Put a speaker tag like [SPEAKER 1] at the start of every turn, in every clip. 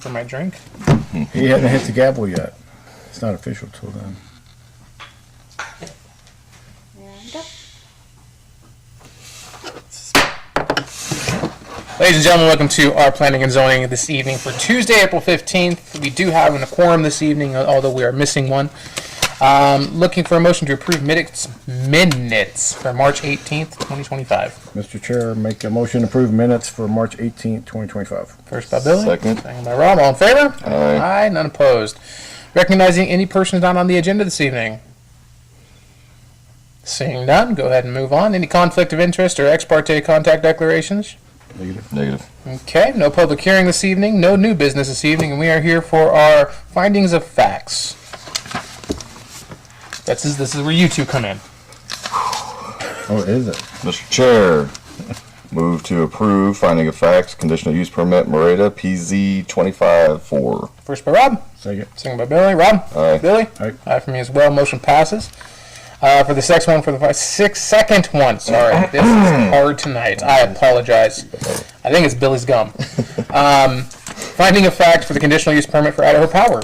[SPEAKER 1] for my drink.
[SPEAKER 2] He hasn't hit the gavel yet. It's not official till then.
[SPEAKER 1] Ladies and gentlemen, welcome to our planning and zoning this evening for Tuesday, April 15th. We do have a quorum this evening, although we are missing one. Looking for a motion to approve minutes for March 18th, 2025.
[SPEAKER 2] Mr. Chair, make a motion to approve minutes for March 18th, 2025.
[SPEAKER 1] First by Billy.
[SPEAKER 3] Second.
[SPEAKER 1] Second by Rob. All in favor?
[SPEAKER 3] Aye.
[SPEAKER 1] Aye, none opposed. Recognizing any persons not on the agenda this evening. Seeing none, go ahead and move on. Any conflict of interest or ex parte contact declarations?
[SPEAKER 3] Negative.
[SPEAKER 1] Okay, no public hearing this evening, no new business this evening, and we are here for our findings of facts. This is where you two come in.
[SPEAKER 2] Oh, is it?
[SPEAKER 3] Mr. Chair, move to approve finding of facts, conditional use permit, Moreta, PZ 25-4.
[SPEAKER 1] First by Rob.
[SPEAKER 2] Second.
[SPEAKER 1] Second by Billy. Rob?
[SPEAKER 3] Aye.
[SPEAKER 1] Billy?
[SPEAKER 2] Aye.
[SPEAKER 1] Aye for me as well. Motion passes. For the second one, sorry. This is hard tonight. I apologize. I think it's Billy's gum. Finding of fact for the conditional use permit for Idaho Power.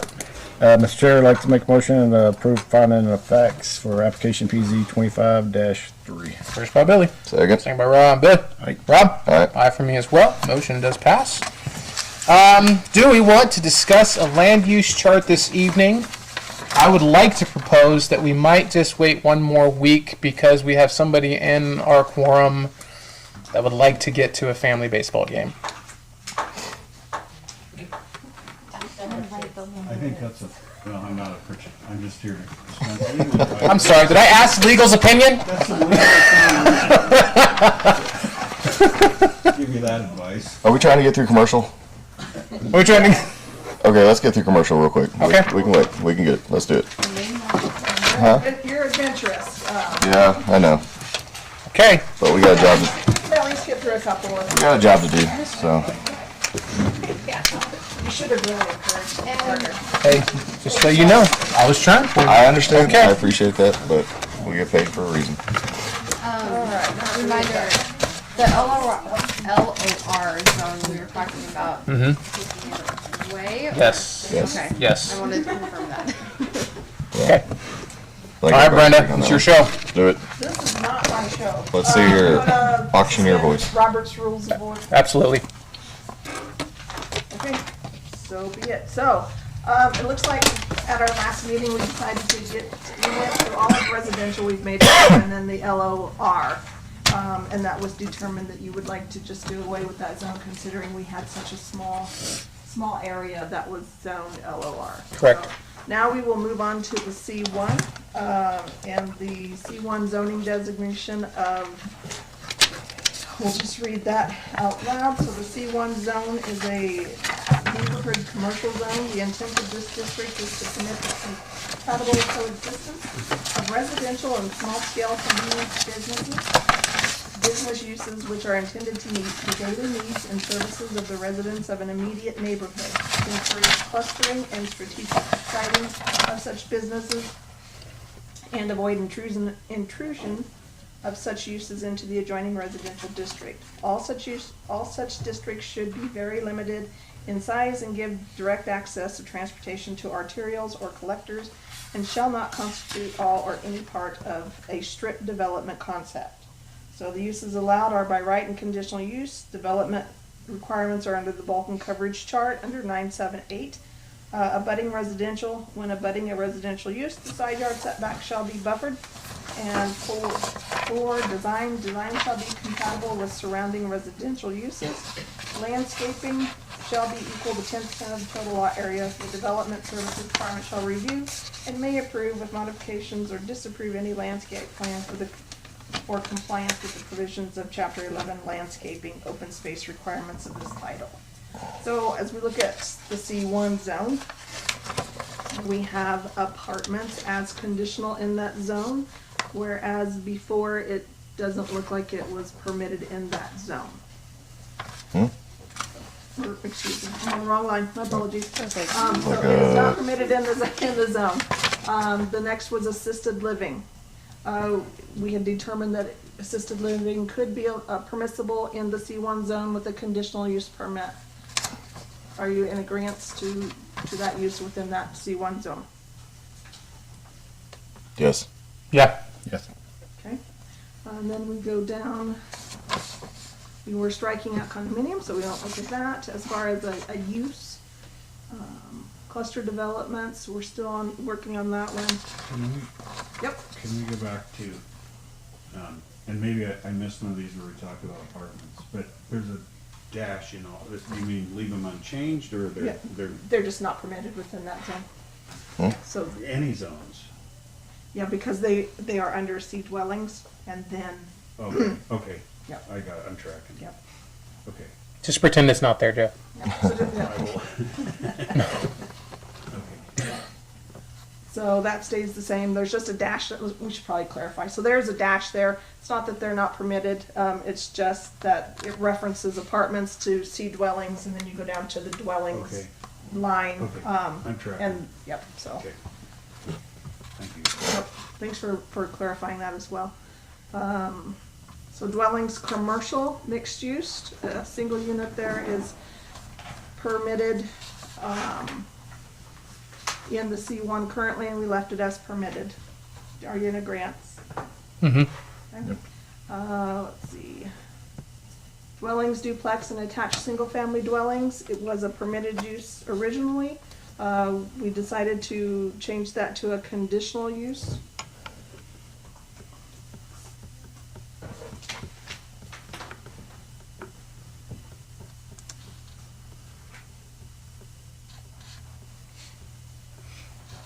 [SPEAKER 2] Mr. Chair, I'd like to make a motion and approve finding of facts for application PZ 25-3.
[SPEAKER 1] First by Billy.
[SPEAKER 3] Second.
[SPEAKER 1] Second by Rob. Billy?
[SPEAKER 2] Aye.
[SPEAKER 1] Rob?
[SPEAKER 3] Aye.
[SPEAKER 1] Aye for me as well. Motion does pass. Do we want to discuss a land use chart this evening? I would like to propose that we might just wait one more week because we have somebody in our quorum that would like to get to a family baseball game.
[SPEAKER 4] I think that's well, I'm not a purchase. I'm just here to dispense legal advice.
[SPEAKER 1] I'm sorry, did I ask legal's opinion?
[SPEAKER 4] That's the legal give you that advice.
[SPEAKER 3] Are we trying to get through commercial?
[SPEAKER 1] We're trying to...
[SPEAKER 3] Okay, let's get through commercial real quick.
[SPEAKER 1] Okay.
[SPEAKER 3] We can wait. We can get it. Let's do it.
[SPEAKER 5] You're adventurous.
[SPEAKER 3] Yeah, I know.
[SPEAKER 1] Okay.
[SPEAKER 3] But we got a job to,
[SPEAKER 5] At least get through a couple of
[SPEAKER 3] we got a job to do. So
[SPEAKER 5] You should have really encouraged Carter.
[SPEAKER 1] Hey, just so you know, I was trying to.
[SPEAKER 3] I understand.
[SPEAKER 1] Okay.
[SPEAKER 3] I appreciate that, but we get paid for a reason.
[SPEAKER 6] Reminder, the LOR zone we were talking about, taking it away? Or?
[SPEAKER 1] Yes.
[SPEAKER 3] Yes.
[SPEAKER 6] Okay.
[SPEAKER 1] Yes.
[SPEAKER 6] I wanted to confirm that.
[SPEAKER 1] Okay.
[SPEAKER 3] Like
[SPEAKER 1] All right,
[SPEAKER 3] everybody
[SPEAKER 1] Brenda,
[SPEAKER 3] on
[SPEAKER 1] it's
[SPEAKER 3] that
[SPEAKER 1] your
[SPEAKER 3] one.
[SPEAKER 1] show.
[SPEAKER 3] Do it.
[SPEAKER 5] This is not my show.
[SPEAKER 3] Let's see your auctioneer
[SPEAKER 5] suspend
[SPEAKER 3] voice.
[SPEAKER 5] Robert's Rules of Order.
[SPEAKER 1] Absolutely.
[SPEAKER 5] Okay, so be it. So, it looks like at our last meeting, we decided we went through all of residential, we've made it, and then the LOR. And that was determined that you would like to just do away with that zone considering we had such a small area that was zoned LOR.
[SPEAKER 1] Correct.
[SPEAKER 5] So now we will move on to the C1, and the C1 zoning designation of, we'll just read that out loud. So the C1 zone is a neighborhood commercial zone. The intent of this district is to permit the compatible coexistence of residential and small-scale convenience business uses which are intended to meet the daily needs and services of the residents of an immediate neighborhood, to encourage clustering and strategic siting of such businesses, and avoid intrusion of such uses into the adjoining residential district. All such districts should be very limited in size and give direct access to transportation to arterials or collectors, and shall not constitute all or any part of a strip development concept. So the uses allowed are by right and conditional use. Development requirements are under the bulk and coverage chart under 978. Abutting residential, when abutting a residential use, the side yard setback shall be buffered. And for design shall be compatible with surrounding residential uses. Landscaping shall be equal to 10% of the total lot area. The development services department shall review and may approve with modifications or disapprove any landscape plan for compliance with the provisions of Chapter 11 landscaping open space requirements of this title. So as we look at the C1 zone, we have apartments as conditional in that zone, whereas before it doesn't look like it was permitted in that zone. Or, excuse me, I'm on the wrong line, my apologies. So it is not permitted in the zone. The next was assisted living. We had determined that assisted living could be permissible in the C1 zone with a conditional use permit. Are you in agreement to that use within that C1 zone?
[SPEAKER 3] Yes.
[SPEAKER 1] Yeah.
[SPEAKER 2] Yes.
[SPEAKER 5] Okay, and then we go down, we were striking out condominiums, so we don't look at that. As far as a use, cluster developments, we're still working on that one. Yep,
[SPEAKER 4] Can we go back to, and maybe I missed one of these where we talked about apartments, but there's a dash in all this. You mean leave them unchanged, or
[SPEAKER 5] Yeah. They're just not permitted within that zone. So,
[SPEAKER 4] they're any zones?
[SPEAKER 5] yeah, because they are under C dwellings, and then,
[SPEAKER 4] Okay, okay.
[SPEAKER 5] Yep.
[SPEAKER 4] I got it, I'm tracking.
[SPEAKER 5] yep.
[SPEAKER 4] Okay.
[SPEAKER 1] Just pretend it's not there, Jeff.
[SPEAKER 5] Yep. So,
[SPEAKER 4] I will. Okay.
[SPEAKER 5] so that stays the same. There's just a dash that we should probably clarify. So there's a dash there. It's not that they're not permitted. It's just that it references apartments to C dwellings, and then you go down to the dwellings
[SPEAKER 4] Okay.
[SPEAKER 5] line.
[SPEAKER 4] Okay. I'm tracking.
[SPEAKER 5] And, yep, so.
[SPEAKER 4] Okay. Thank you.
[SPEAKER 5] Yep. Thanks for clarifying that as well. So dwellings, commercial, mixed use, a single unit there is permitted in the C1 currently, and we left it as permitted. Are you in agreement?
[SPEAKER 1] Mm-hmm.
[SPEAKER 5] Okay. Let's see. Dwellings, duplex, and attached single-family dwellings, it was a permitted use originally. We decided to change that to a conditional use.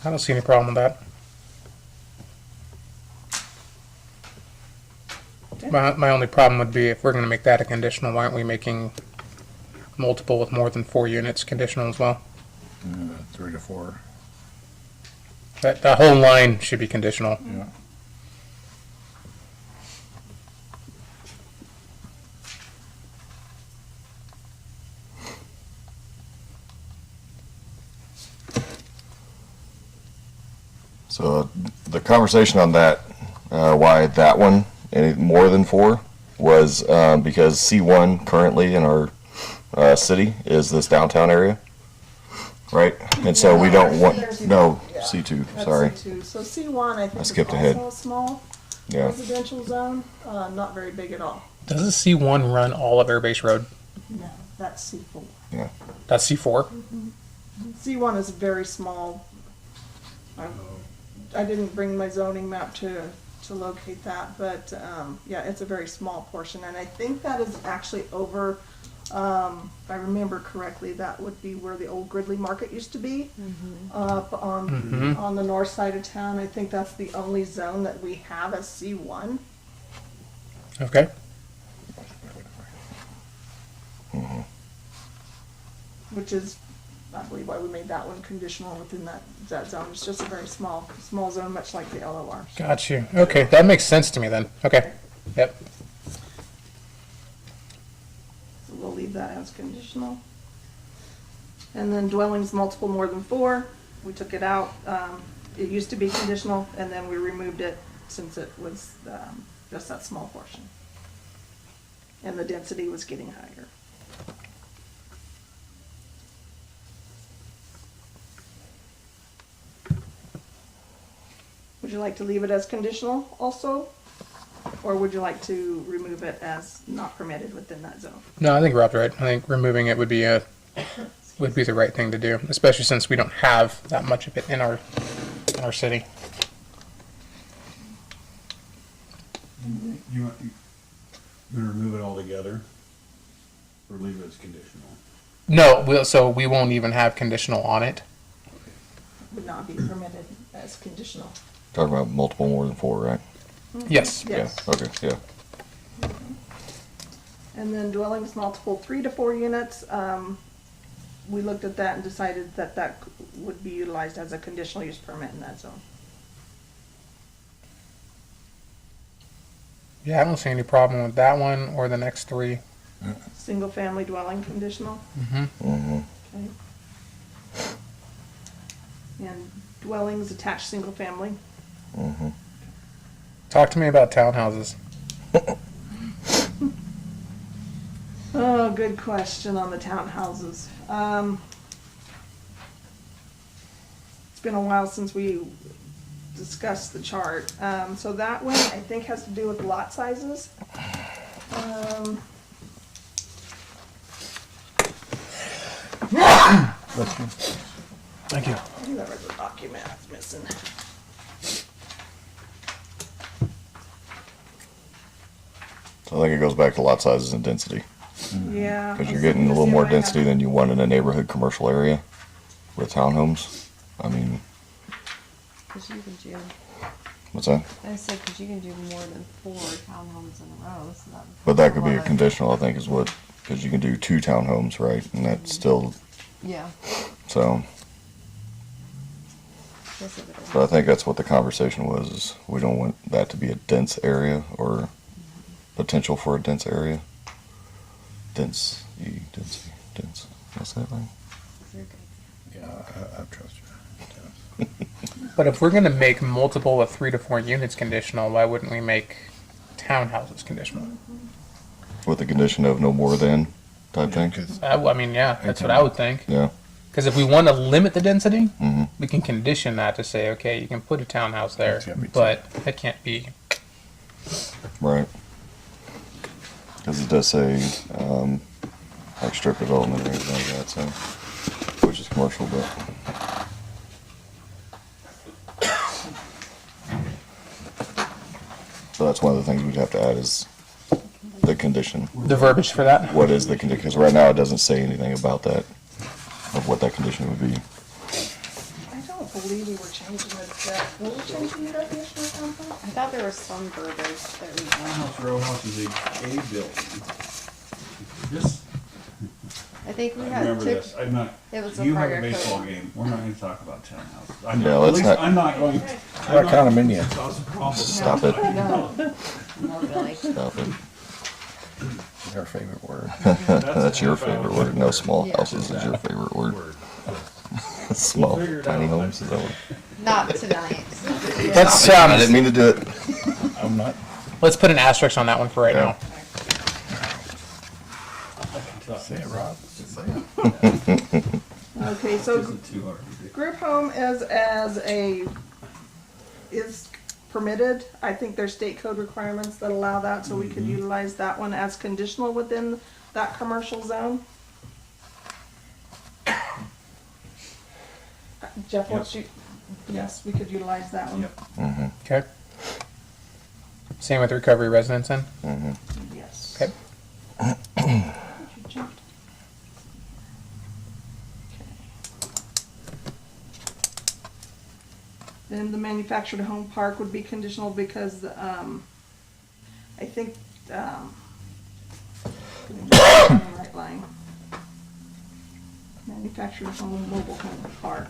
[SPEAKER 1] I don't see any problem with that.
[SPEAKER 5] Okay.
[SPEAKER 1] My only problem would be if we're going to make that a conditional, why aren't we making multiple with more than 4 units conditional as well?
[SPEAKER 2] 3 to 4.
[SPEAKER 1] That whole line should be conditional.
[SPEAKER 2] Yeah.
[SPEAKER 3] So the conversation on that, why that one, any more than 4, was because C1 currently in our city is this downtown area, right? And so we don't want, no, C2,
[SPEAKER 5] That's
[SPEAKER 3] sorry.
[SPEAKER 5] C2. So C1, I think, is
[SPEAKER 3] skipped ahead.
[SPEAKER 5] also a small
[SPEAKER 3] Yeah.
[SPEAKER 5] residential zone, not very big at all.
[SPEAKER 1] Does the C1 run all of Air Base Road?
[SPEAKER 5] No, that's C4.
[SPEAKER 1] That's C4?
[SPEAKER 5] C1 is very small. I didn't bring my zoning map to locate that, but yeah, it's a very small portion, and I think that is actually over. If I remember correctly, that would be where the old Gridley Market used to be, up on the north side of town. I think that's the only zone that we have as C1.
[SPEAKER 1] Okay.
[SPEAKER 5] Which is, I believe, why we made that one conditional within that zone. It's just a very small zone, much like the LOR.
[SPEAKER 1] Got you. Okay, that makes sense to me then. Okay. Yep.
[SPEAKER 5] So we'll leave that as conditional. And then dwellings multiple more than 4, we took it out. It used to be conditional, and then we removed it since it was just that small portion. And the density was getting higher. Would you like to leave it as conditional also? Or would you like to remove it as not permitted within that zone?
[SPEAKER 1] No, I think Rob's right. I think removing it would be the right thing to do, especially since we don't have that much of it in our city.
[SPEAKER 4] You gonna remove it altogether, or leave it as conditional?
[SPEAKER 1] No, so we won't even have conditional on it.
[SPEAKER 5] Would not be permitted as conditional.
[SPEAKER 3] Talking about multiple more than 4, right?
[SPEAKER 1] Yes.
[SPEAKER 5] Yes.
[SPEAKER 3] Yeah, okay, yeah.
[SPEAKER 5] And then dwellings multiple 3 to 4 units, we looked at that and decided that would be utilized as a conditional use permit in that zone.
[SPEAKER 1] Yeah, I don't see any problem with that one or the next 3.
[SPEAKER 5] Single family dwelling conditional,
[SPEAKER 3] Mm-hmm.
[SPEAKER 5] okay. And dwellings attached single family.
[SPEAKER 3] Mm-hmm.
[SPEAKER 1] Talk to me about townhouses.
[SPEAKER 5] Oh, good question on the townhouses. It's been a while since we discussed the chart. So that one, I think, has to do with lot sizes.
[SPEAKER 1] Thank you.
[SPEAKER 5] I think that was the document I was missing.
[SPEAKER 3] So I think it goes back to lot sizes and density.
[SPEAKER 5] Yeah.
[SPEAKER 3] Because you're
[SPEAKER 5] let's
[SPEAKER 3] getting a
[SPEAKER 5] see
[SPEAKER 3] little
[SPEAKER 5] if
[SPEAKER 3] more
[SPEAKER 5] I have-
[SPEAKER 3] density than you want in a neighborhood commercial area with townhomes. I mean,
[SPEAKER 6] Cause you can do,
[SPEAKER 3] what's that?
[SPEAKER 6] I said, cause you can do more than 4 townhomes in a row, so that.
[SPEAKER 3] But that could be a
[SPEAKER 6] lot of-
[SPEAKER 3] conditional, I think, is what, because you can do 2 townhomes, right? And that's still,
[SPEAKER 6] Yeah.
[SPEAKER 3] so,
[SPEAKER 6] Yes, it is.
[SPEAKER 3] but I think that's what the conversation was, is we don't want that to be a dense area or potential for a dense area. Dense, density, dense, what's that thing?
[SPEAKER 6] You're good.
[SPEAKER 2] Yeah, I trust you.
[SPEAKER 1] But if we're gonna make multiple of 3 to 4 units conditional, why wouldn't we make townhouses conditional?
[SPEAKER 3] With the condition of no more than type thing?
[SPEAKER 1] I mean, yeah, that's what I would think.
[SPEAKER 3] Yeah.
[SPEAKER 1] Because if we want to limit the density,
[SPEAKER 3] hmm
[SPEAKER 1] we can condition that to say, okay, you can put a townhouse there,
[SPEAKER 2] It's gotta be
[SPEAKER 1] but that can't be.
[SPEAKER 3] Right. Because it does say, like strip development or anything like that, so, which is commercial, but. So that's one of the things we'd have to add is the condition.
[SPEAKER 1] The verbiage for that?
[SPEAKER 3] What is the condition? Because right now it doesn't say anything about that, of what that condition would be.
[SPEAKER 5] I don't believe we were changing it. Were we changing the definition of townhouse?
[SPEAKER 6] I thought there was some verbiage that we.
[SPEAKER 4] Townhouse, row house is a building. This,
[SPEAKER 6] I think we
[SPEAKER 4] I
[SPEAKER 6] had
[SPEAKER 4] remember
[SPEAKER 6] took,
[SPEAKER 4] this, I'm not,
[SPEAKER 6] it was a
[SPEAKER 4] you have a
[SPEAKER 6] prior
[SPEAKER 4] baseball
[SPEAKER 6] code.
[SPEAKER 4] game, we're not gonna talk about townhouses. I'm
[SPEAKER 3] Yeah,
[SPEAKER 4] not-
[SPEAKER 3] let's
[SPEAKER 4] at least
[SPEAKER 3] not-
[SPEAKER 4] I'm not going.
[SPEAKER 2] What condominium?
[SPEAKER 4] Cause a problem.
[SPEAKER 3] Stop it.
[SPEAKER 6] No, no, really.
[SPEAKER 3] Stop it.
[SPEAKER 2] Our favorite word.
[SPEAKER 3] That's your favorite word. No, small
[SPEAKER 6] Yeah.
[SPEAKER 3] houses is your favorite word.
[SPEAKER 4] Word.
[SPEAKER 3] Small,
[SPEAKER 4] figure it
[SPEAKER 3] tiny
[SPEAKER 4] out.
[SPEAKER 3] homes, is that what?
[SPEAKER 6] Not tonight.
[SPEAKER 1] Let's
[SPEAKER 3] I didn't mean to do it.
[SPEAKER 2] I'm not.
[SPEAKER 1] let's put an asterisk on that one for right
[SPEAKER 3] Yeah.
[SPEAKER 1] now.
[SPEAKER 2] Say it, Rob.
[SPEAKER 5] Okay, so
[SPEAKER 4] Isn't too hard to do.
[SPEAKER 5] group home is permitted. I think there's state code requirements that allow that, so we could utilize that one as conditional within that commercial zone. Jeff, what's you, yes, we could utilize that one.
[SPEAKER 4] Yep.
[SPEAKER 1] Okay. Same with recovery residence then?
[SPEAKER 5] Yes.
[SPEAKER 1] Okay.
[SPEAKER 5] You jumped. Then the manufactured home park would be conditional because, I think, right line. Manufactured home, mobile home park.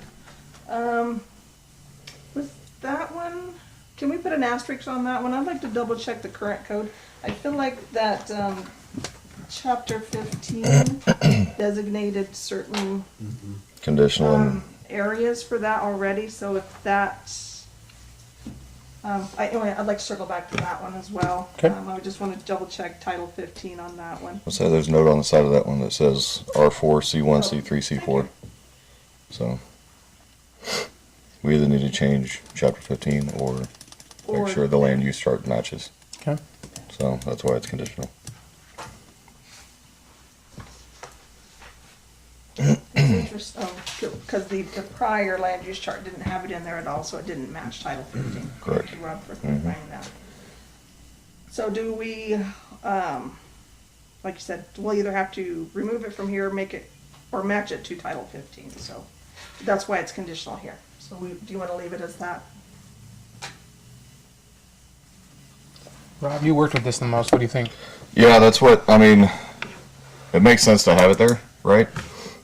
[SPEAKER 5] Was that one, can we put an asterisk on that one? I'd like to double check the current code. I feel like that, chapter 15 designated certain
[SPEAKER 3] Conditional and,
[SPEAKER 5] areas for that already, so if that's, anyway, I'd like to circle back to that one as well.
[SPEAKER 1] Okay.
[SPEAKER 5] I would just want to double check Title 15 on that one.
[SPEAKER 3] let's say there's a note on the side of that one that says R4, C1, C3, C4. So, we either need to change chapter 15 or
[SPEAKER 5] Or-
[SPEAKER 3] make sure the land use chart matches.
[SPEAKER 1] Okay.
[SPEAKER 3] So, that's why it's conditional.
[SPEAKER 5] Interesting, because the prior land use chart didn't have it in there at all, so it didn't match Title 15.
[SPEAKER 3] Correct.
[SPEAKER 5] Thank you, Rob, for clarifying that. So do we, like you said, we'll either have to remove it from here, make it, or match it to Title 15, so that's why it's conditional here. So do you want to leave it as that?
[SPEAKER 1] Rob, you worked with this the most. What do you think?
[SPEAKER 3] Yeah, that's what, I mean, it makes sense to have it there, right?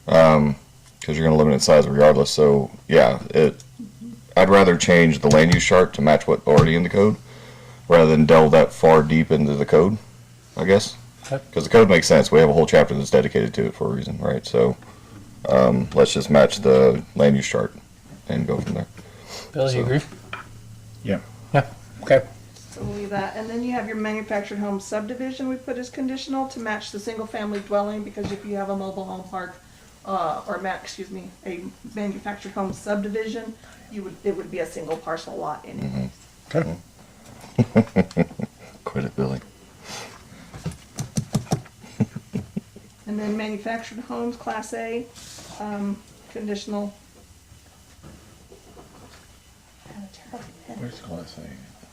[SPEAKER 3] Because you're going to limit its size regardless. So, yeah, I'd rather change the land use chart to match what's already in the code rather than delve that far deep into the code, I guess.
[SPEAKER 1] Okay.
[SPEAKER 3] Because the code makes sense. We have a whole chapter that's dedicated to it for a reason, right? So, let's just match the land use chart and go from there.
[SPEAKER 1] Bill, do you agree?
[SPEAKER 2] Yeah.
[SPEAKER 1] Yeah. Okay.
[SPEAKER 5] So So we'll leave that. And then you have your manufactured home subdivision we put as conditional to match the single-family dwelling, because if you have a mobile home park, a manufactured home subdivision, it would be a single parcel lot anyway.
[SPEAKER 2] Okay.
[SPEAKER 3] Quit it, Billy.
[SPEAKER 5] And then manufactured homes, Class A, conditional.
[SPEAKER 2] Where's Class A?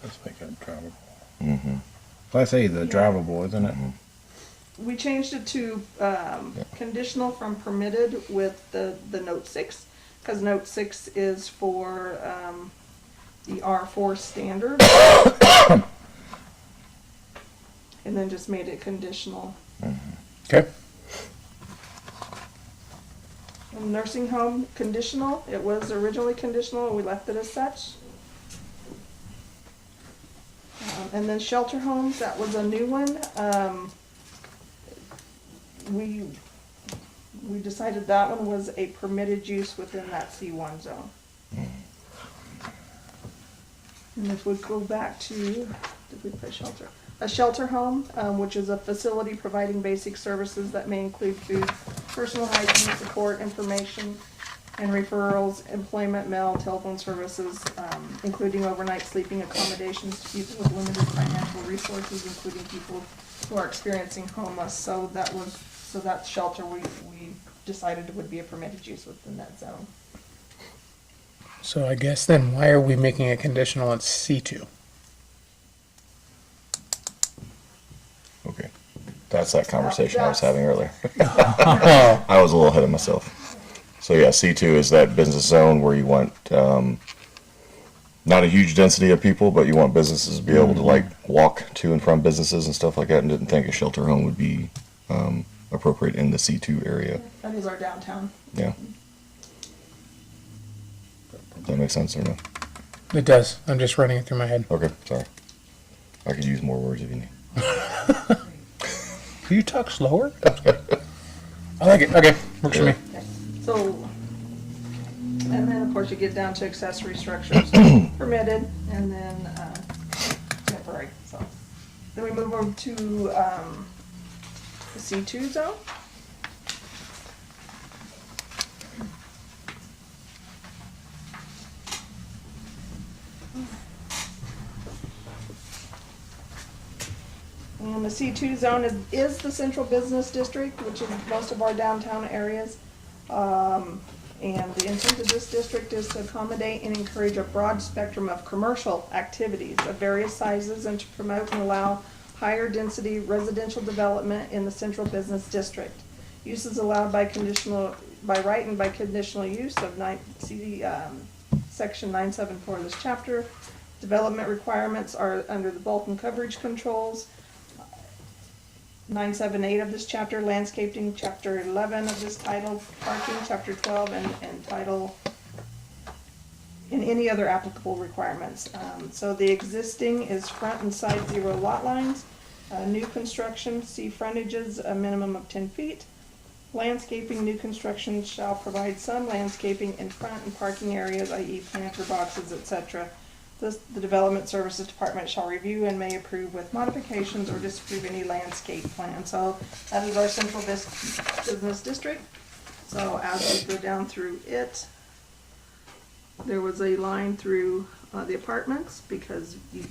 [SPEAKER 2] Let's make it drivable. Class A, the drivable, isn't it?
[SPEAKER 5] We changed it to conditional from permitted with the note 6, because note 6 is for the R4 standard. And then just made it conditional.
[SPEAKER 2] Okay.
[SPEAKER 5] And nursing home, conditional. It was originally conditional, we left it as such. And then shelter homes, that was a new one. We decided that one was a permitted use within that C1 zone. And if we go back to, did we put shelter? A shelter home, which is a facility providing basic services that may include food, personal hygiene, support, information, and referrals, employment, mail, telephone services, including overnight sleeping accommodations to people with limited financial resources, including people who are experiencing homeless. So that shelter we decided would be a permitted use within that zone.
[SPEAKER 1] So I guess then why are we making it conditional at C2?
[SPEAKER 3] Okay. That's that conversation I was
[SPEAKER 5] That's-
[SPEAKER 3] having earlier. I was a little ahead of myself. So yeah, C2 is that business zone where you want not a huge density of people, but you want businesses to be able to like walk to and from businesses and stuff like that, and didn't think a shelter home would be appropriate in the C2 area.
[SPEAKER 5] That is our downtown.
[SPEAKER 3] Yeah. Does that make sense or no?
[SPEAKER 1] It does. I'm just running it through my head.
[SPEAKER 3] Okay, sorry. I could use more words if you need.
[SPEAKER 1] Will you talk slower? I like it. Okay, works for me.
[SPEAKER 5] So, and then of course you get down to accessory structures permitted, and then temporary. So then we move over to the C2 zone. And the C2 zone is the central business district, which is most of our downtown areas. And the intent of this district is to accommodate and encourage a broad spectrum of commercial activities of various sizes, and to promote and allow higher density residential development in the central business district. Uses allowed by right and by conditional use of section 974 of this chapter. Development requirements are under the bulk and coverage controls. 978 of this chapter, landscaping, chapter 11 of this title, parking, chapter 12, and title, and any other applicable requirements. So the existing is front and side 0 lot lines. New construction, see frontages, a minimum of 10 feet. Landscaping, new construction shall provide some landscaping in front and parking areas, i.e. planter boxes, etc. The Development Services Department shall review and may approve with modifications or disapprove any landscape plan. So that is our central business district. So as we go down through it, there was a line through the apartments, because you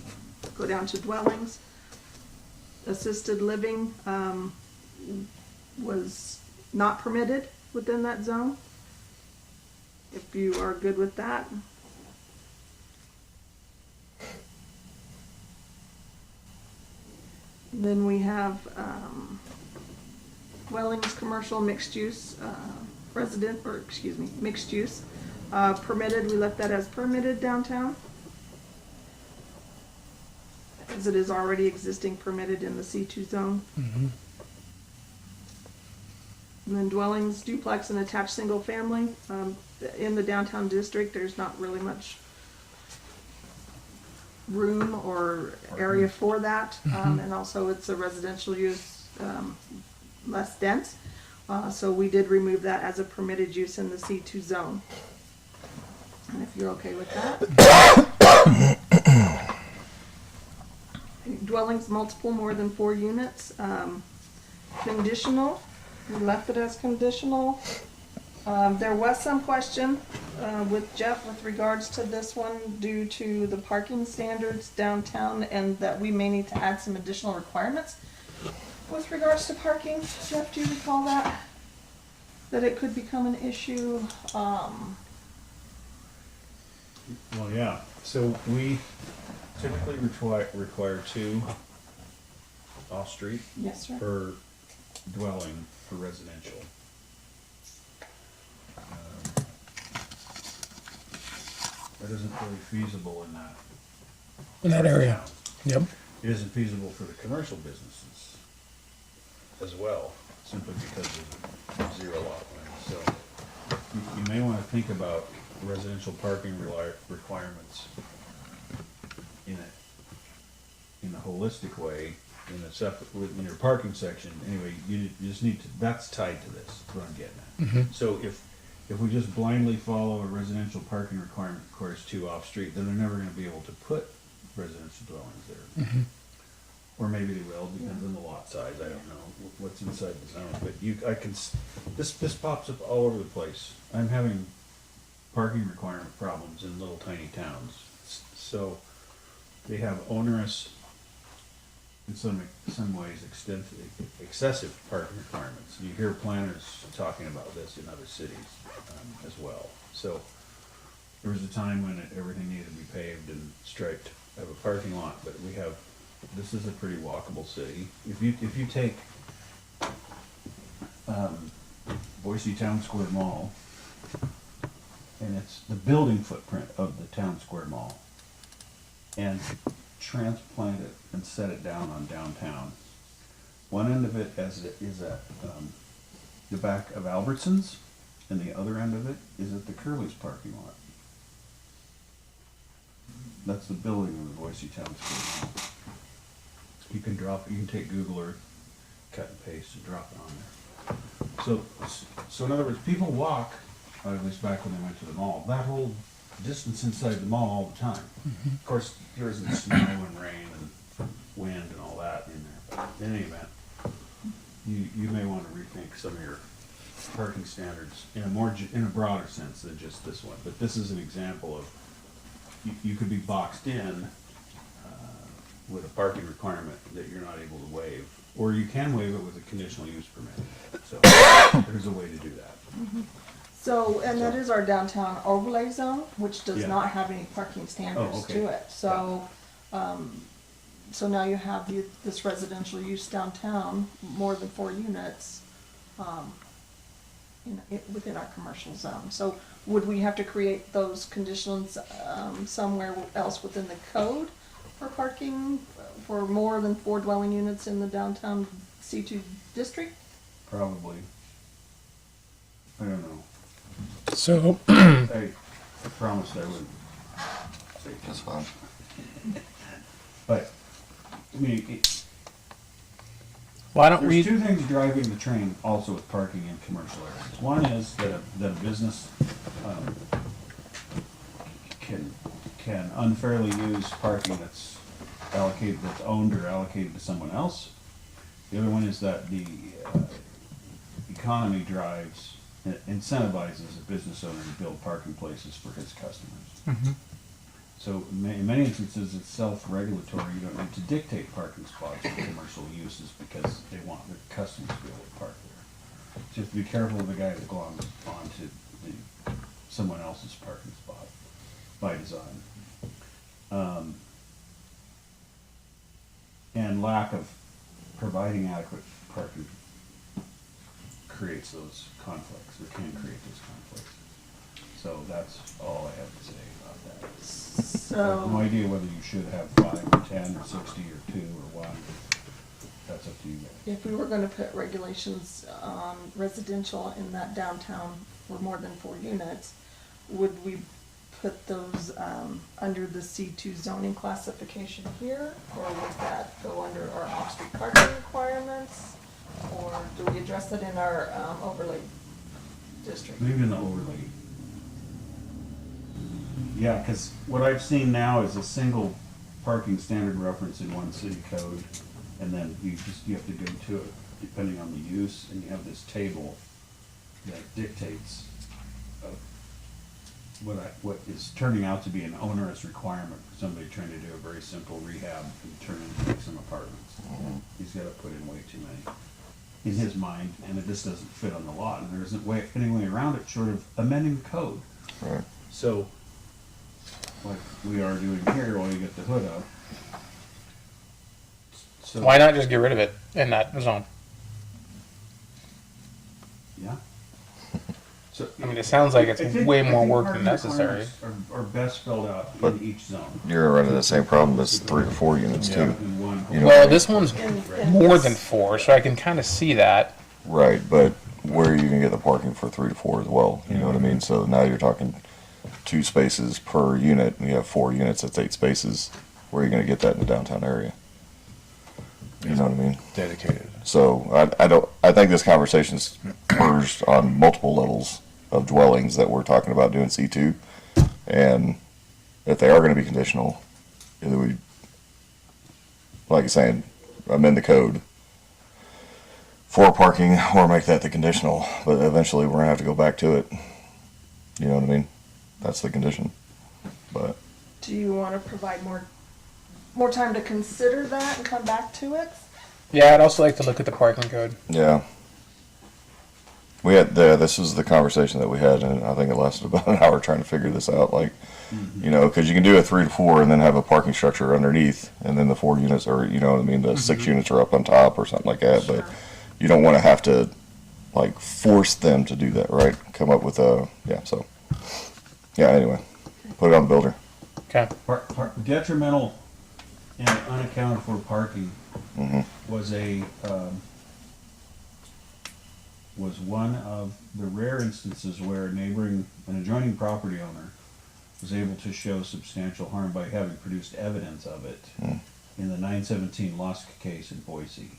[SPEAKER 5] go down to dwellings. Assisted living was not permitted within that zone. If you are good with that. Then we have dwellings, commercial, mixed use, mixed use. Permitted, we left that as permitted downtown, as it is already existing permitted in the C2 zone. And then dwellings, duplex, and attached single family. In the downtown district, there's not really much room or area for that, and also it's a residential use, less dense, so we did remove that as a permitted use in the C2 zone. And if you're okay with that. dwellings multiple more than 4 units. Conditional, we left it as conditional. There was some question with Jeff with regards to this one due to the parking standards downtown and that we may need to add some additional requirements with regards to parking. Jeff, do you recall that? That it could become an issue?
[SPEAKER 4] Well, yeah, so we typically require 2 off-street
[SPEAKER 5] Yes, sir.
[SPEAKER 4] per dwelling for residential. That isn't really feasible
[SPEAKER 1] In that area. Yep.
[SPEAKER 4] It isn't feasible for the commercial businesses as well, simply because of zero lot line. So you may want to think about residential parking requirements in a holistic way, in a separate, in your parking section. Anyway, you just need to, that's tied to this, is what I'm getting at. So if we just blindly follow a residential parking requirement that requires 2 off-street, then they're never gonna be able to put residential dwellings there. Or maybe they will, depends on the lot size, I don't know what's inside the zone, but this pops up all over the place. I'm having parking requirement problems in little tiny towns. So they have onerous, in some ways, excessive parking requirements. You hear planners talking about this in other cities as well. So there was a time when everything needed to be paved and striped to have a parking lot, but this is a pretty walkable city. If you take Boise Town Square Mall, and it's the building footprint of the Town Square Mall, and transplant it and set it down on downtown. One end of it is at the back of Albertsons, and the other end of it is at the Curly's parking lot. That's the building of the Boise Town Square Mall. You can take Google Earth, cut and paste, and drop it on there. So in other words, people walk, at least back when they went to the mall, that whole distance inside the mall all the time. Of course, there isn't snow and rain and wind and all that in there, but in any event, you may want to rethink some of your parking standards in a broader sense than just this one. But this is an example of you could be boxed in with a parking requirement that you're not able to waive, or you can waive it with a conditional use permit. So there's a way to do that.
[SPEAKER 5] So, and that is our downtown overlay zone, which does
[SPEAKER 4] Yeah.
[SPEAKER 5] not have any parking standards
[SPEAKER 4] Oh, okay.
[SPEAKER 5] to it. So, so now you have this residential use downtown, more than 4 units, within our commercial zone. So would we have to create those conditions, somewhere else within the code for parking for more than 4 dwelling units in the downtown C2 district?
[SPEAKER 4] Probably. I don't know.
[SPEAKER 1] So,
[SPEAKER 4] I promised I wouldn't say
[SPEAKER 3] That's fine.
[SPEAKER 4] But, I mean,
[SPEAKER 1] why don't
[SPEAKER 4] there's
[SPEAKER 1] we?
[SPEAKER 4] 2 things driving the train also with parking in commercial areas. One is that a business can unfairly use parking that's owned or allocated to someone else. The other one is that the economy incentivizes a business owner to build parking places for his customers. So in many instances, it's self-regulatory. You don't need to dictate parking spots for commercial uses because they want their customers to be able to park there. Just be careful of the guy that glommed onto someone else's parking spot by design. And lack of providing adequate parking creates those conflicts, or can create those conflicts. So that's all I have to say about that. I have no
[SPEAKER 5] So,
[SPEAKER 4] idea whether you should have 5 or 10 or 60 or 2 or 1. That's up to you guys.
[SPEAKER 5] if we were gonna put regulations on residential in that downtown for more than 4 units, would we put those, under the C2 zoning classification here? Or would that go under our off-street parking requirements? Or do we address that in our, overlay district?
[SPEAKER 4] Maybe in the overlay. Yeah, because what I've seen now is a single parking standard reference in one city code, and then you have to go to it depending on the use, and you have this table that dictates what is turning out to be an onerous requirement for somebody trying to do a very simple rehab and turn into some apartments. He's got to put in way too many in his mind, and it just doesn't fit on the lot, and there isn't any way around it short of amending the code.
[SPEAKER 3] Right.
[SPEAKER 4] So, like we are doing here while you get the hood up. So,
[SPEAKER 1] Why not just get rid of it in that zone?
[SPEAKER 4] Yeah. So,
[SPEAKER 1] I mean, it sounds like it's
[SPEAKER 4] I think-
[SPEAKER 1] way
[SPEAKER 4] I
[SPEAKER 1] more
[SPEAKER 4] think
[SPEAKER 1] work
[SPEAKER 4] parking
[SPEAKER 1] than necessary.
[SPEAKER 4] requirements Are best spelled out
[SPEAKER 3] But-
[SPEAKER 4] in each zone.
[SPEAKER 3] You're gonna run into the same problem as 3 or 4 units too.
[SPEAKER 4] In one.
[SPEAKER 3] You know-
[SPEAKER 1] Well, this one's
[SPEAKER 5] And
[SPEAKER 1] more
[SPEAKER 5] this-
[SPEAKER 1] than 4, so I can kind of see that.
[SPEAKER 3] Right, but where are you gonna get the parking for 3 to 4 as well? You know what I mean? So now you're talking 2 spaces per unit, and you have 4 units, that's 8 spaces. Where are you gonna get that in the downtown area? You know what I mean?
[SPEAKER 2] Dedicated.
[SPEAKER 3] So I think this conversation spurs on multiple levels of dwellings that we're talking about doing C2. And if they are gonna be conditional, either we, like you're saying, amend the code for parking or make that the conditional, but eventually we're gonna have to go back to it. You know what I mean? That's the condition. But
[SPEAKER 5] Do you want to provide more time to consider that and come back to it?
[SPEAKER 1] Yeah, I'd also like to look at the parking code.
[SPEAKER 3] yeah. This is the conversation that we had, and I think it lasted about an hour trying to figure this out. Like, you know, because you can do a 3 to 4 and then have a parking structure underneath, and then the 4 units are, you know what I mean, the 6 units are up on top or something like that. But you don't want to have to, like, force them to do that, right? Come up with so. Yeah, anyway, put it on the builder.
[SPEAKER 1] Okay.
[SPEAKER 4] Detrimental and unaccounted for parking was one of the rare instances where an adjoining property owner was able to show substantial harm by having produced evidence of it in the 917 Lusk case in Boise.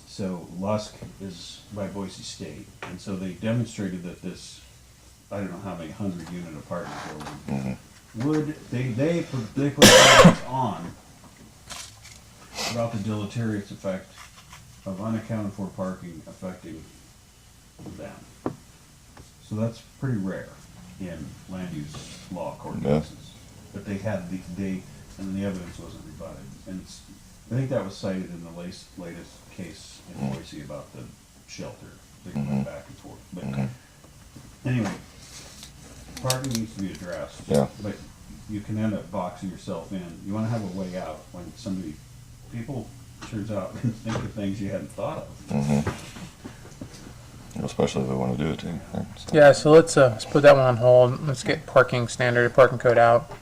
[SPEAKER 4] So Lusk is by Boise State, and so they demonstrated that this, I don't know how many 100-unit apartment building they put evidence on about the deleterious effect of unaccounted for parking affecting them. So that's pretty rare in land use law court
[SPEAKER 3] Yeah.
[SPEAKER 4] cases. But they had and the evidence wasn't rebutted. And I think that was cited in the latest case in Boise about the shelter. They went back and forth. But anyway, parking needs to be addressed.
[SPEAKER 3] Yeah.
[SPEAKER 4] But you can end up boxing yourself in. You want to have a way out when people, turns out, can think of things you hadn't thought of.
[SPEAKER 3] Especially if they want to do it too. Right? So,
[SPEAKER 1] Yeah, so let's put that one on hold. Let's get parking code out.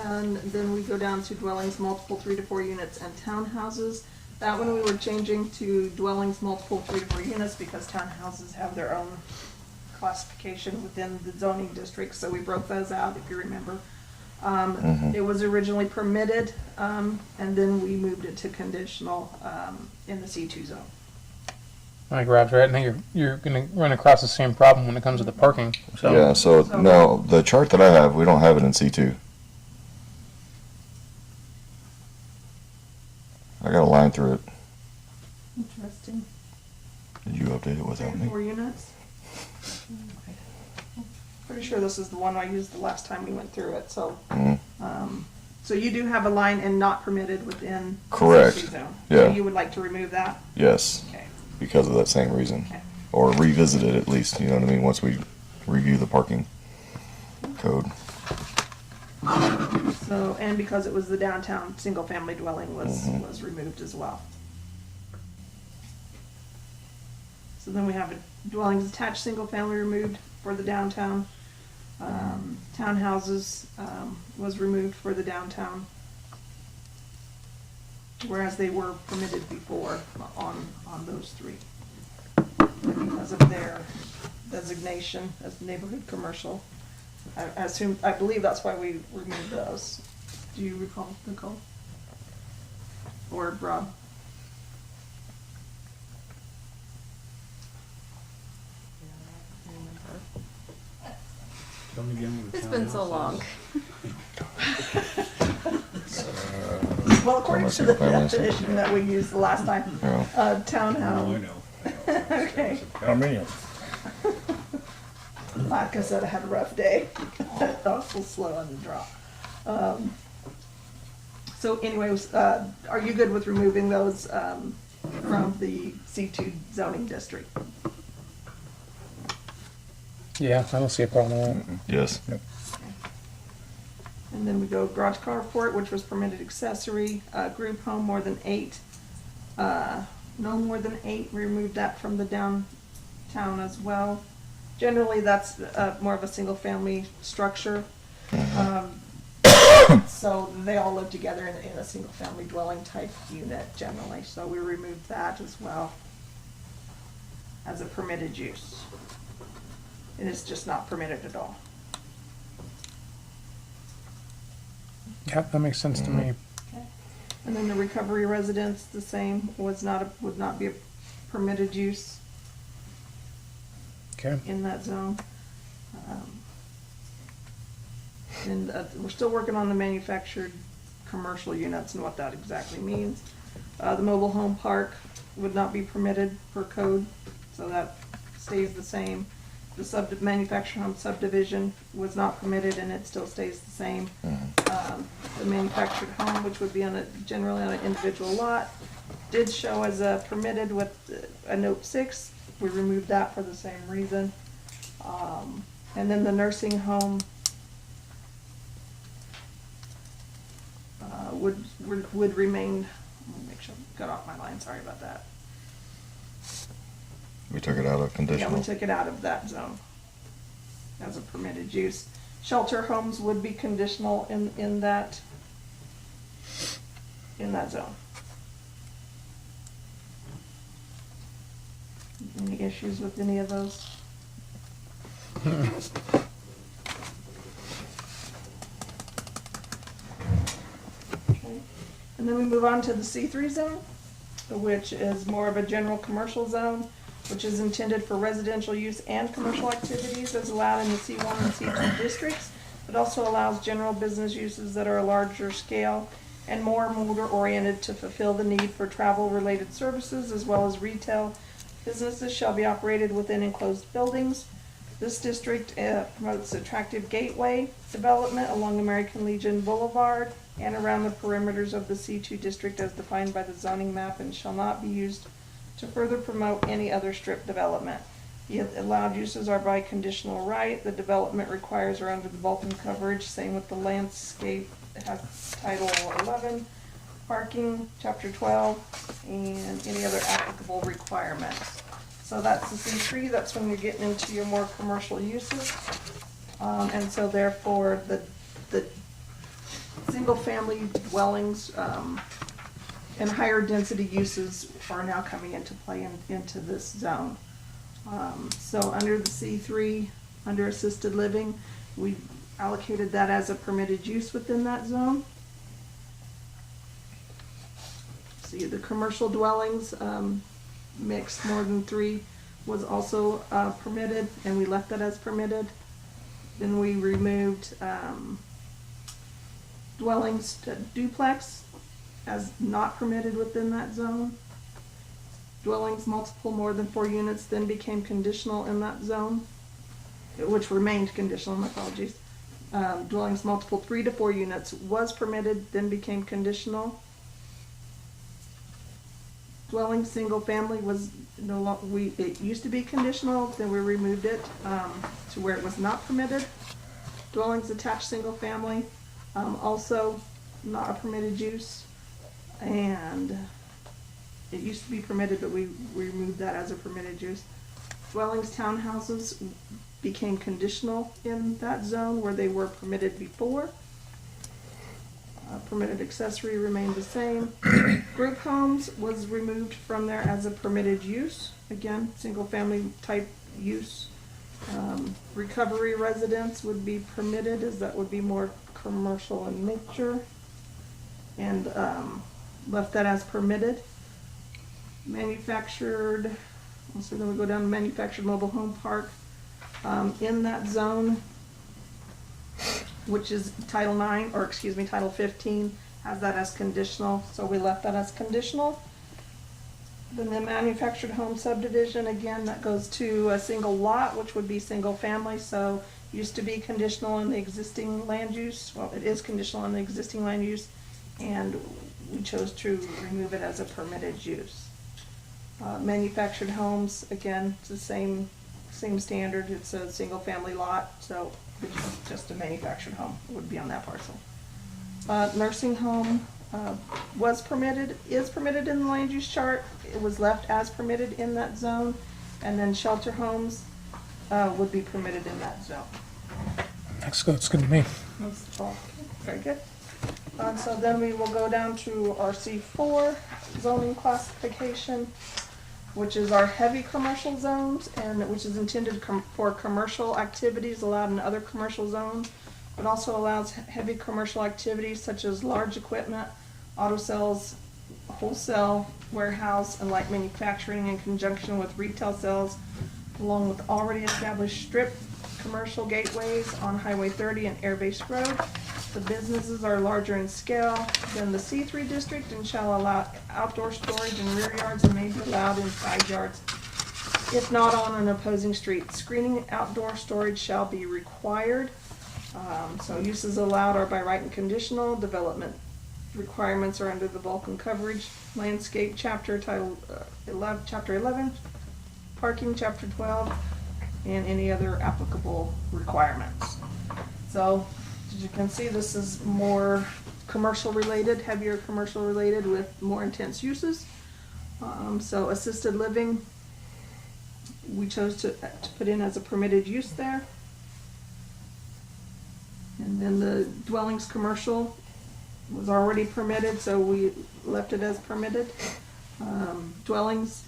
[SPEAKER 5] And then we go down to dwellings multiple 3 to 4 units and townhouses. That one we were changing to dwellings multiple 3 to 4 units because townhouses have their own classification within the zoning district, so we broke those out, if you remember. It was originally permitted, and then we moved it to conditional in the C2 zone.
[SPEAKER 1] I think Rob's right. I think you're going to run across the same problem when it comes to the parking. So
[SPEAKER 3] yeah, so no, the chart that I have, we don't have it in C2. I got a line through it.
[SPEAKER 5] Interesting.
[SPEAKER 3] Did you update it
[SPEAKER 5] 3
[SPEAKER 3] without
[SPEAKER 5] to
[SPEAKER 3] me?
[SPEAKER 5] 4 units. Pretty sure this is the one I used the last time we went through it, so. So you do have a line and not permitted within the
[SPEAKER 3] Correct.
[SPEAKER 5] C2 zone.
[SPEAKER 3] Yeah.
[SPEAKER 5] So you would like to remove that?
[SPEAKER 3] Yes,
[SPEAKER 5] Okay.
[SPEAKER 3] because of that same reason.
[SPEAKER 5] Okay.
[SPEAKER 3] Or revisit it at least, you know what I mean, once we review the parking code.
[SPEAKER 5] So, and because it was the downtown single-family dwelling was removed as well. So then we have a dwellings attached single-family removed for the downtown. Townhouses was removed for the downtown, whereas they were permitted before on those 3. And because of their designation as neighborhood commercial, I believe that's why we removed those. Do you recall, Nicole? Or Rob?
[SPEAKER 4] Tell me again what the
[SPEAKER 6] It's been so
[SPEAKER 4] townhouse
[SPEAKER 6] long.
[SPEAKER 4] is.
[SPEAKER 5] Well, according to the definition that we used the last time,
[SPEAKER 3] Yeah.
[SPEAKER 4] Oh, I
[SPEAKER 5] townhome,
[SPEAKER 4] know.
[SPEAKER 5] Okay.
[SPEAKER 2] Condominium.
[SPEAKER 5] like I said, I had a rough day. Awful slow on the draw. So anyways, are you good with removing those from the C2 zoning district?
[SPEAKER 1] Yeah, I don't see a problem with that.
[SPEAKER 3] Yes.
[SPEAKER 5] And then we go garage carport, which was permitted accessory, group home more than 8. No more than 8, remove that from the downtown as well. Generally, that's more of a single-family structure. So they all live together in a single-family dwelling type unit generally, so we removed that as well as a permitted use. It is just not permitted at all.
[SPEAKER 1] Yeah, that makes sense to me.
[SPEAKER 5] Okay. And then the recovery residence, the same, would not be a permitted use
[SPEAKER 1] Okay.
[SPEAKER 5] in that zone. And we're still working on the manufactured commercial units and what that exactly means. The mobile home park would not be permitted per code, so that stays the same. The manufactured home subdivision was not permitted and it still stays the same. The manufactured home, which would be generally on an individual lot, did show as permitted with a note 6. We removed that for the same reason. And then the nursing home would remain. Let me make sure I got off my line. Sorry about that.
[SPEAKER 3] We took it out of
[SPEAKER 5] Yeah,
[SPEAKER 3] conditional.
[SPEAKER 5] we took it out of that zone as a permitted use. Shelter homes would be conditional in that zone. Any issues with any of those? Okay. And then we move on to the C3 zone, which is more of a general commercial zone, which is intended for residential use and commercial activities as allowed in the C1 and C2 districts. It also allows general business uses that are a larger scale and more motor-oriented to fulfill the need for travel-related services, as well as retail businesses shall be operated within enclosed buildings. This district promotes attractive gateway development along American Legion Boulevard and around the perimeters of the C2 district as defined by the zoning map and shall not be used to further promote any other strip development. The allowed uses are by conditional right. The development requires are under the Vulcan coverage. Same with the landscape. It has Title 11, parking, Chapter 12, and any other applicable requirements. So that's the C3. That's when you're getting into your more commercial uses. And so therefore, the single-family dwellings and higher density uses are now coming into play into this zone. So under the C3, under assisted living, we allocated that as a permitted use within that zone. See, the commercial dwellings, mixed more than 3 was also permitted, and we left that as permitted. Then we removed dwellings to duplex as not permitted within that zone. Dwellings multiple more than 4 units then became conditional in that zone, which remained conditional, my apologies. Dwellings multiple 3 to 4 units was permitted, then became conditional. Dwelling single family was no longer, it used to be conditional, then we removed it to where it was not permitted. Dwellings attached single family, also not a permitted use. And it used to be permitted, but we removed that as a permitted use. Dwellings, townhouses became conditional in that zone where they were permitted before. Permitted accessory remained the same. Group homes was removed from there as a permitted use. Again, single family type use. Recovery residence would be permitted, as that would be more commercial in nature. And left that as permitted. Manufactured, so then we go down to manufactured mobile home park. In that zone, which is Title 9, or excuse me, Title 15, has that as conditional, so we left that as conditional. Then the manufactured home subdivision, again, that goes to a single lot, which would be single family, so used to be conditional in the existing land use, well, it is conditional in the existing land use, and we chose to remove it as a permitted use. Manufactured homes, again, it's the same standard, it's a single family lot, so it's just a manufactured home, it would be on that parcel. Nursing home, is permitted in the land use chart, it was left as permitted in that zone, and then shelter homes, would be permitted in that zone.
[SPEAKER 1] That's good. It's good to me.
[SPEAKER 5] That's all. Very good. So then we will go down to our C4 zoning classification, which is our heavy commercial zones, and which is intended for commercial activities allowed in other commercial zones, but also allows heavy commercial activities such as large equipment, auto sales, wholesale, warehouse, and light manufacturing in conjunction with retail sales, along with already established strip commercial gateways on Highway 30 and Air Base Road. The businesses are larger in scale than the C3 district and shall allow outdoor storage in rear yards and may be allowed in side yards if not on an opposing street. Screening outdoor storage shall be required. So uses allowed are by right and conditional. Development requirements are under the Vulcan coverage landscape chapter, title 11, chapter 11, parking chapter 12, and any other applicable requirements. So as you can see, this is more commercial related, heavier commercial related with more intense uses. So assisted living, we chose to put in as a permitted use there. And then the dwellings commercial was already permitted, so we left it as permitted. Dwellings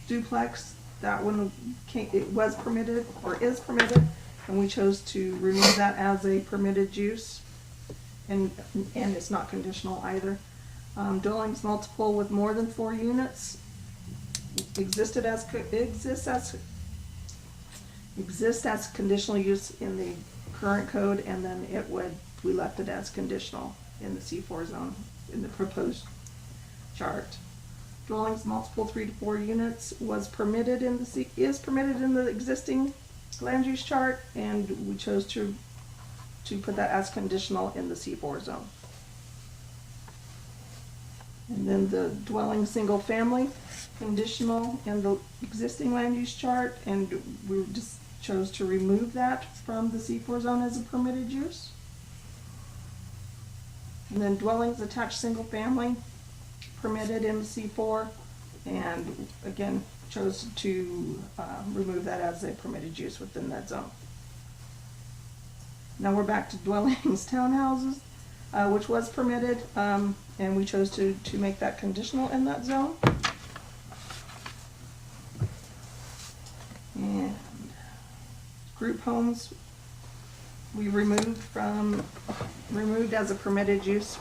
[SPEAKER 5] duplex, that one it was permitted or is permitted, and we chose to remove that as a permitted use, and it's not conditional either. Dwellings multiple with more than 4 units exist as conditional use in the current code, and then we left it as conditional in the C4 zone in the proposed chart. Dwellings multiple 3 to 4 units is permitted in the existing land use chart, and we chose to put that as conditional in the C4 zone. And then the dwelling single family, conditional in the existing land use chart, and we just chose to remove that from the C4 zone as a permitted use. And then dwellings attached single family, permitted in the C4, and again chose to remove that as a permitted use within that zone. Now we're back to dwellings townhouses, which was permitted, and we chose to make that conditional in that zone. And group homes, we removed as a permitted use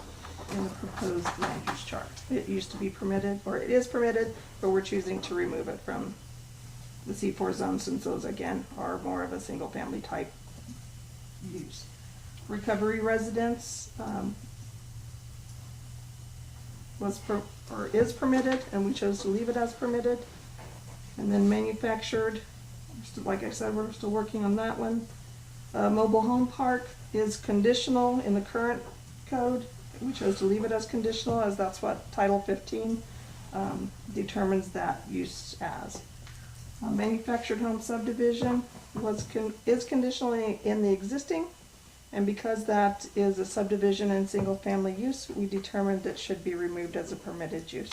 [SPEAKER 5] in the proposed land use chart. It used to be permitted, or it is permitted, but we're choosing to remove it from the C4 zone since those again are more of a single family type use. Recovery residence is permitted, and we chose to leave it as permitted. And then manufactured, like I said, we're still working on that one. Mobile home park is conditional in the current code. We chose to leave it as conditional, as that's what Title 15 determines that use as. Manufactured home subdivision is conditional in the existing, and because that is a subdivision and single family use, we determined that should be removed as a permitted use.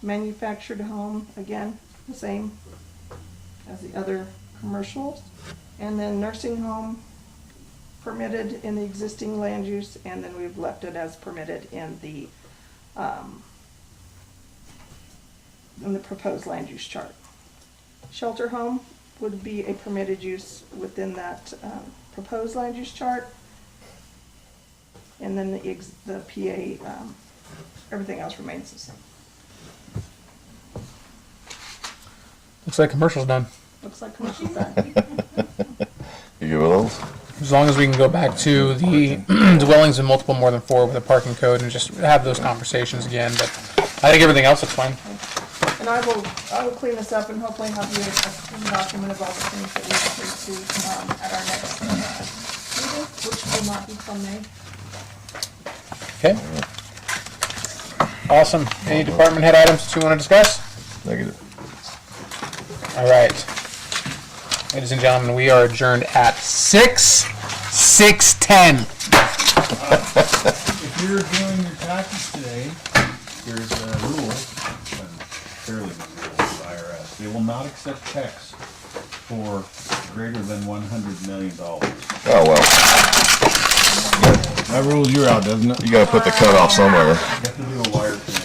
[SPEAKER 5] Manufactured home, again, the same as the other commercials. And then nursing home, permitted in the existing land use, and then we've left it as permitted in the proposed land use chart. Shelter home would be a permitted use within that proposed land use chart, and then the PA, everything else remains the same.
[SPEAKER 1] Looks like commercial's done.
[SPEAKER 5] Looks like commercial's done.
[SPEAKER 3] You good with those?
[SPEAKER 1] As long as we can go back to the dwellings in multiple more than 4 with a parking code and just have those conversations again, but I think everything else looks fine.
[SPEAKER 5] And I will clean this up and hopefully have you a clean document of all the things that we agreed to, at our next, meeting, which will not be till May.
[SPEAKER 1] Okay. Awesome. Any department head items that you want to discuss?
[SPEAKER 3] Negative.
[SPEAKER 1] All right. Ladies and gentlemen, we are adjourned at 6:10.
[SPEAKER 4] If you're doing your taxes today, there's a rule, fairly new rule with the IRS. They will not accept checks for greater than $100 million.
[SPEAKER 3] Oh, well,
[SPEAKER 2] That rules you out, doesn't it?
[SPEAKER 3] you gotta put the cutoff somewhere.
[SPEAKER 4] You have to do a wire transfer.